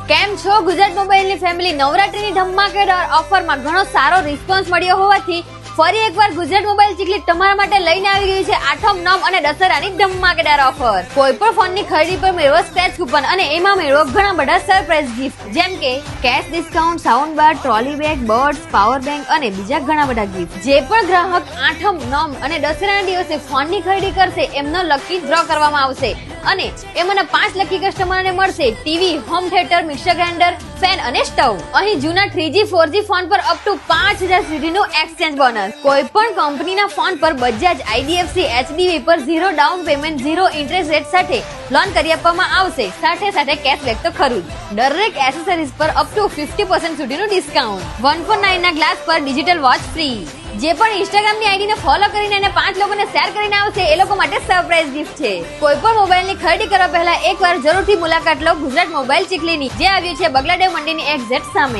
કેમ છો ગુજરાત મોબાઈલની ફેમિલી? નવરાત્રીની ધમાકેદાર ઓફરમાં ઘણો સારો રિસ્પોન્સ મળ્યો હોવાથી ફરી એકવાર ગુજરાત મોબાઈલ ચીકલી તમારા માટે લઈને આવી ગઈ છે આઠમ નોમ અને દશેરાની ધમાકેદાર ઓફર. કોઈ પણ ફોનની ખરીદી પર મેળવો સ્ક્રેચ કૂપન અને એમાં મેળવો ઘણા બધા સરપ્રાઈઝ ગિફ્ટ જેમ કે cash discount, sound bar, trolley bag, birds, power bank અને બીજા ઘણા બધા ગિફ્ટ. જે પણ ગ્રાહક આઠમ નોમ અને દશેરાના દિવસે ફોનની ખરીદી કરશે એમનો લકી ડ્રો કરવામાં આવશે અને એમાંના 5 લકી કસ્ટમરને મળશે TV, home theatre, mixer grinder, fan અને સ્ટવ. અહીં જૂના 3G 4G ફોન પર અપ ટુ 5000 સુધીનું એક્સચેન્જ બોનસ. કોઈ પણ કંપનીના ફોન પર બજાજ, IDFC, HDB પર 0 ડાઉન પેમેન્ટ, 0 ઇન્ટરેસ્ટ રેટ સાથે લોન કરી આપવામાં આવશે. સાથે કેશબેક તો ખરું જ. દરેક એસેસરીઝ પર અપ ટુ 50% સુધીનું ડિસ્કાઉન્ટ. 149 ના ગ્લાસ પર ડિજિટલ વોચ ફ્રી. જે પણ ઇન્સ્ટાગ્રામની આઈડીને ફોલો કરીને અને 5 લોકોને શેર કરીને આવશે એ લોકો માટે સરપ્રાઈઝ ગિફ્ટ છે. કોઈ પણ મોબાઈલની ખરીદી કરવા પહેલા એકવાર જરૂરથી મુલાકાત લો ગુજરાત મોબાઈલ ચીખલીની, જે આવ્યું છે બગલાદેવ મંડીની એક્ઝેક્ટ સામે.